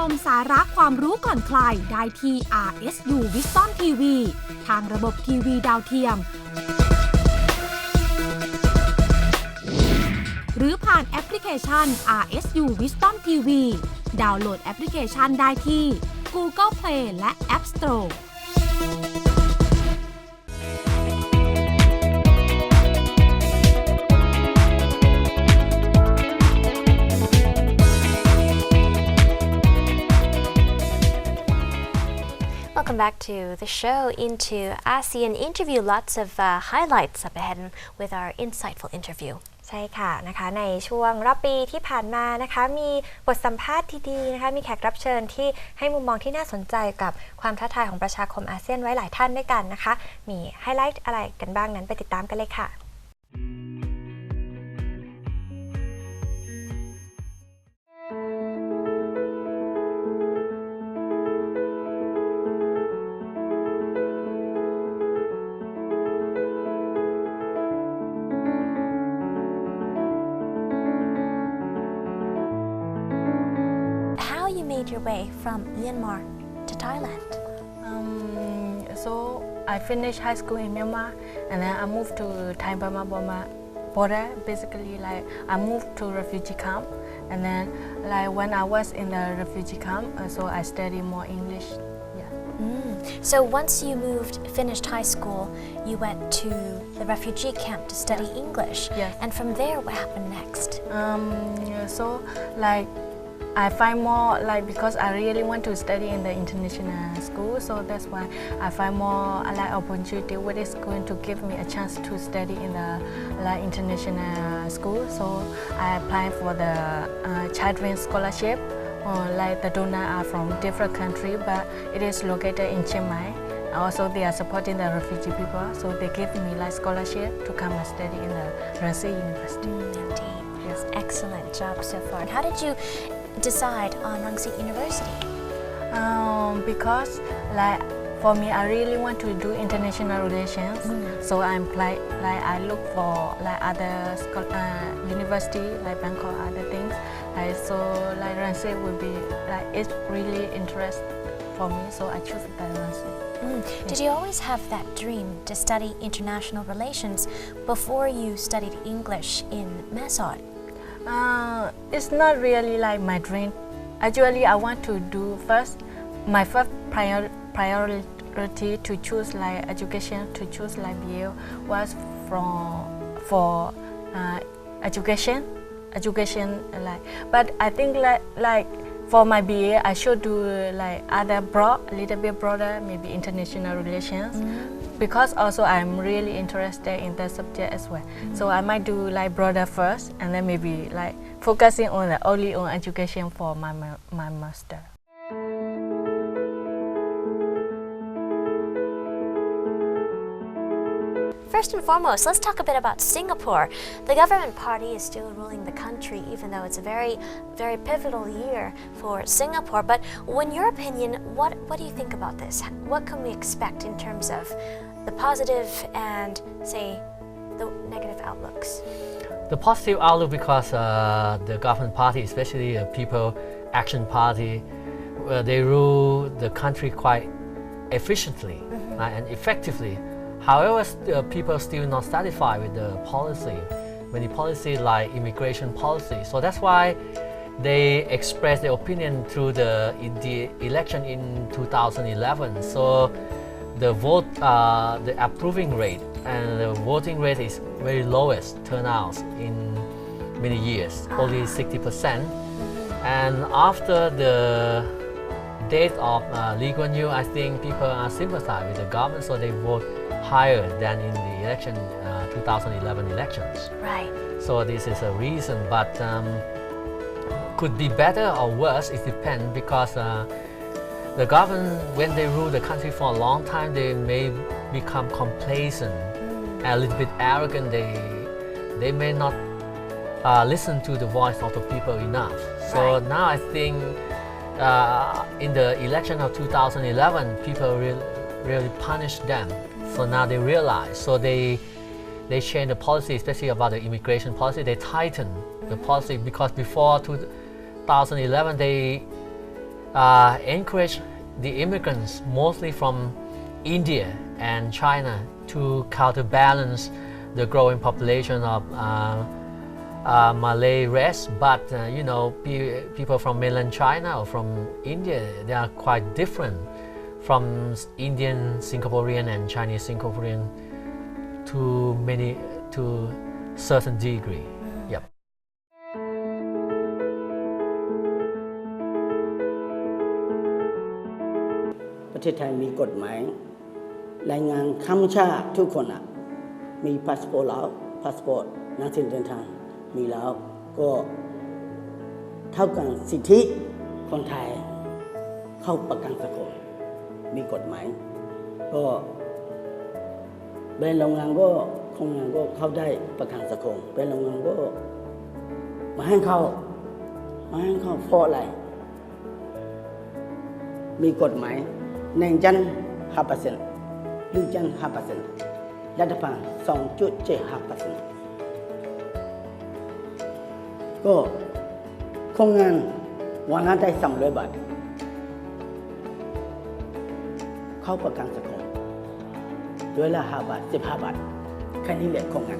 มสาระความรู้ก่อนใครได้ที่ RSU Wisdom TV ทางระบบทีวีดาวเทียมหรือผ่านแอปพลิเคชัน RSU Wisdom TV ดาวน์โหลดแอปพลิเคชันได้ที่ Google Play และ App Store Welcome back to the show into ASEAN Interview. Lots of highlights up ahead with our insightful interview. ใช่ค่ะนะคะในช่วงรอบปีที่ผ่านมานะคะมีบทสัมภาษณ์ดีๆนะคะมีแขกรับเชิญที่ให้มุมมองที่น่าสนใจกับความท้าทายของประชาคมอาเซียนไว้หลายท่านด้วยกันนะคะมีไฮไลท์อะไรกันบ้างนั้นไปติดตามกันเลยค่ะYour way from Myanmar to Thailand. So I finished high school in Myanmar, and then I moved to Thai Burma border. Basically, like I moved to refugee camp, and then like when I was in the refugee camp, so I studied more English. So once you finished high school, you went to the refugee camp to study English. Yes. And from there, what happened next? So like I find more like because I really want to study in the international school, so that's why I find more like opportunity what is going to give me a chance to study in the like international school. So I applied for the children's scholarship. Like the donor are from different country, but it is located in Chiang Mai. Also, they are supporting the refugee people, so they give me like scholarship to come and study in the Rajshahi University. Indeed. Yes. Excellent job so far. And how did you decide on Rajshahi University? Because like for me, I really want to do international relations. So I look for like other university like Bangkok, other things. Like so, like Rajshahi would be like it's really interest for me. So I choose the Rajshahi. Did you always have that dream to study international relations before you studied English in Mysore? It's not really like my dream. Actually, I want to do my first priority to choose like education, to choose like BA was for education like. But I think like for my BA, I should do like a little bit broader, maybe international relations. Because also I'm really interested in that subject as well. So I might do like broader first, and then maybe like focusing on only on education for my master. First and foremost, let's talk a bit about Singapore. The government party is still ruling the country, even though it's a very, very pivotal year for Singapore. But in your opinion, what do you think about this? What can we expect in terms of the positive and, say, the negative outlooks? The positive outlook because the government party, especially the People Action Party, they rule the country quite efficiently and effectively. However, people are still not satisfied with the policy, many policies like immigration policy. So that's why they expressed their opinion through the election in 2011. So the approving rate and the voting rate is very lowest turnout in many years, only 60%. And after the death of Lee Kuan Yew, I think people are sympathized with the government, so they vote higher than in the election, 2011 elections. Right. So this is a reason, but could be better or worse, it depends, because the government, when they rule the country for a long time, they may become complacent, a little bit arrogant. They may not listen to the voice of the people enough. So now I think in the election of 2011, people really punished them. So now they realize. So they changed the policy, especially about the immigration policy. They tightened the policy because before 2011, encourage the immigrants, mostly from India and China, to counterbalance the growing population of Malay race. But people from mainland China or from India, they are quite different from Indian Singaporean and Chinese Singaporean to certain degree. Yep. ประเทศไทยมีกฎหมายแรงงานข้ามชาติทุกคนมีพาสปอร์ตแล้วพาสปอร์ตนักเดินทางมีแล้วก็เท่ากันสิทธิคนไทยเข้าประกันสังคมมีกฎหมายก็เป็นโรงงานก็คนงานก็เข้าได้ประกันสังคมเป็นโรงงานก็มาให้เข้าเพราะอะไรมีกฎหมายแรงจัน 5% ลูกจัน 5% รัฐบาล 2.75% ก็คนงานวันละได้300 บาทเข้าประกันสังคมด้วยละ5 บาท 15 บาทแค่นี้แหละคนงาน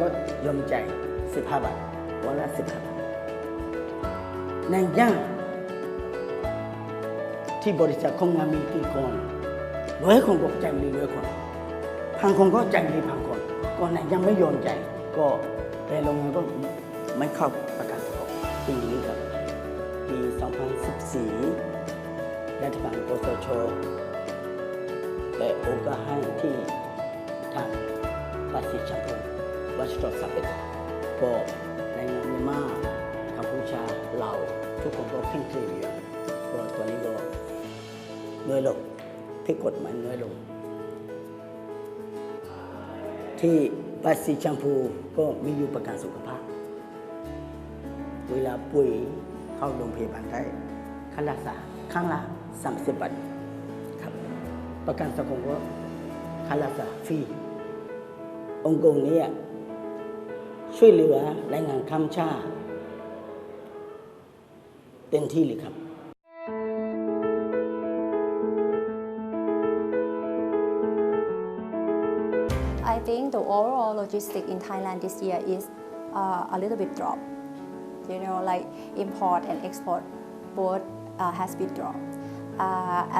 ก็ยอมใจาย15 บาทวันละ15 บาทแรงจันที่บริษัทคนงานมีกี่คน100 คนก็ใจายมี100 คน1,000 คนก็ใจายมี1,000 คนก็ไหนยังไม่ยอมใจายก็ไปโรงงานก็ไม่เข้าประกันสังคมปีนี้ครับปี 2014 รัฐบาลกสชได้โอกาสให้ที่ทางภาษีชัมพูวัชรสเปกก็ในงานเมียนมากัมพูชาลาวทุกคนก็ขึ้นเคลียร์ก็ตัวนี้ก็น้อยลงที่กฎหมายน้อยลงที่ภาษีชัมพูก็มีอยู่ประกันสุขภาพเวลาป่วยเข้าโรงพยาบาลได้ค่ารักษาครั้งละ30 บาทครับประกันสังคมก็ค่ารักษาฟรีองค์กรนี้ช่วยเหลือแรงงานข้ามชาติเต็มที่เลยครับ I think the overall logistics in Thailand this year is a little bit drop. Like import and export both has been dropped.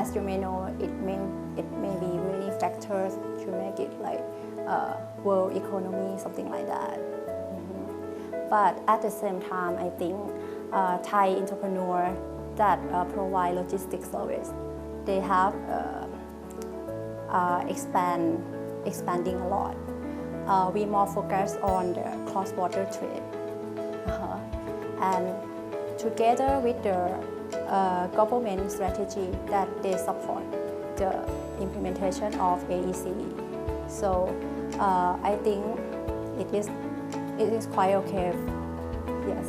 As you may know, it may be many factors to make it like world economy, something like that. But at the same time, I think Thai entrepreneurs that provide logistics service, they have expanding a lot. We more focus on the cross-border trade. And together with the government strategy that they support the implementation of AEC. So I think it is quite okay. Yes.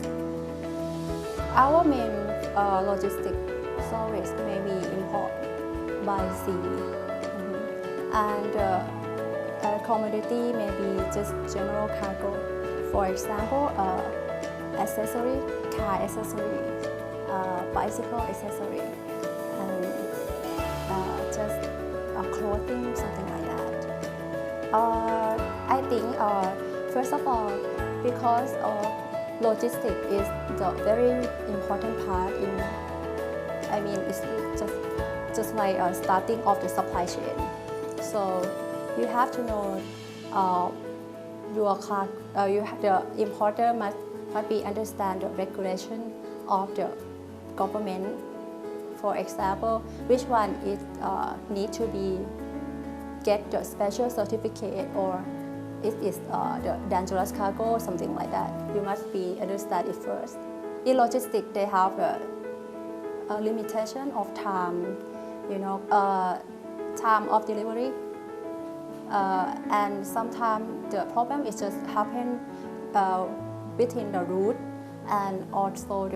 Our main logistic service may be import by sea, and commodity may be just general cargo. For example, accessory, car accessory, bicycle accessory, and just clothing, something like that. I think first of all, because logistics is the very important part in, it's just like starting of the supply chain. So you have to know the importer must be understand the regulation of the government. For example, which one is need to be get the special certificate, or it is the dangerous cargo, something like that. You must be understand it first. In logistics, they have a limitation of time, time of delivery, and sometimes the problem is just happen within the route and also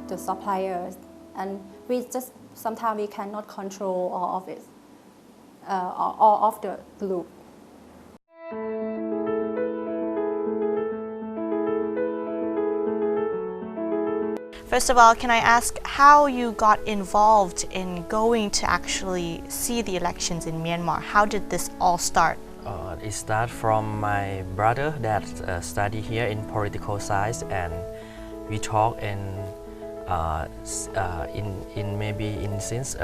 the suppliers, and we just sometimes we cannot control all of it, all of the loop. First of all, can I ask how you got involved in going to actually see the elections in Myanmar? How did this all start? It started from my brother that study here in political science, and we talk in maybe in since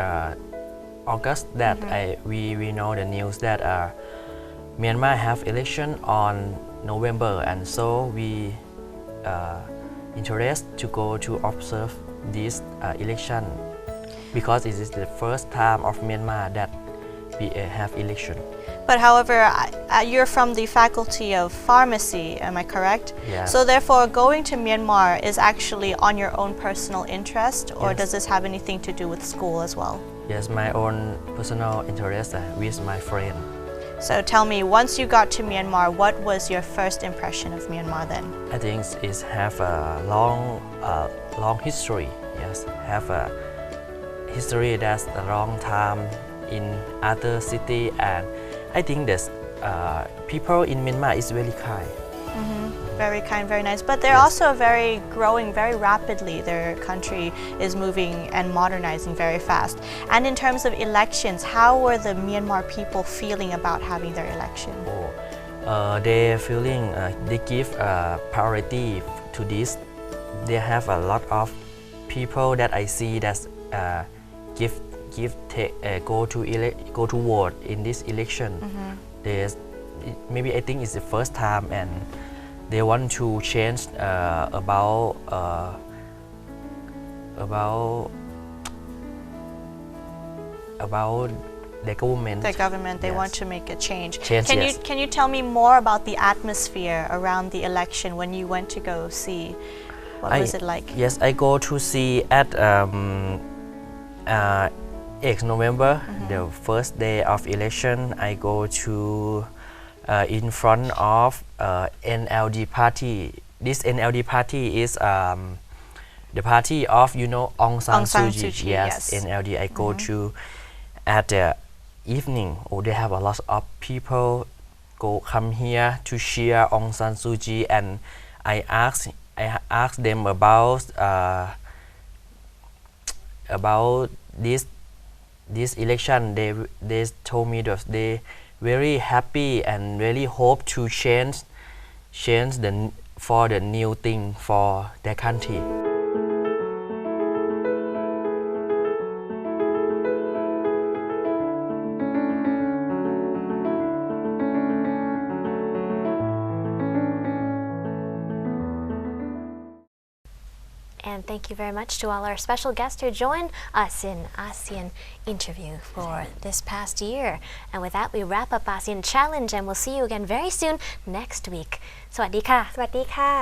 August that we know the news that Myanmar have election on November, and so we interested to go to observe this election because it is the first time of Myanmar that we have election. But however, you're from the faculty of pharmacy, am I correct? Yes. So therefore, going to Myanmar is actually on your own personal interest, or Yes. does this have anything to do with school as well? Yes, my own personal interest with my friend. So tell me, once you got to Myanmar, what was your first impression of Myanmar then? I think it have a long history. Yes, have a history that's a long time in other city, and I think that people in Myanmar is very kind. Very kind, very nice. But they're Yes. also growing very rapidly. Their country is moving and modernizing very fast. And in terms of elections, how were the Myanmar people feeling about having their election? They feeling they give priority to this. They have a lot of people that I see that go to vote in this election. Maybe I think it's the first time, and they want to change about the government. The government, they Yes. want to make a change. Change, yes. Can you tell me more about the atmosphere around the election when you went to go see? What was it like? Yes, I go to see at 8 November, the first day of election. I go to in front of NLD party. This NLD party is the party of Aung San Suu Kyi. Yes, NLD. I go to at the evening. They have a lot of people come here to cheer Aung San Suu Kyi, and I ask them about this election. They told me that they very happy and really hope to change for the new thing for their country. And thank you very much to all our special guests who joined us in ASEAN Interview for this past year. And with that, we wrap up ASEAN Challenge, and we'll see you again very soon next week. สวัสดีค่ะ สวัสดีค่ะ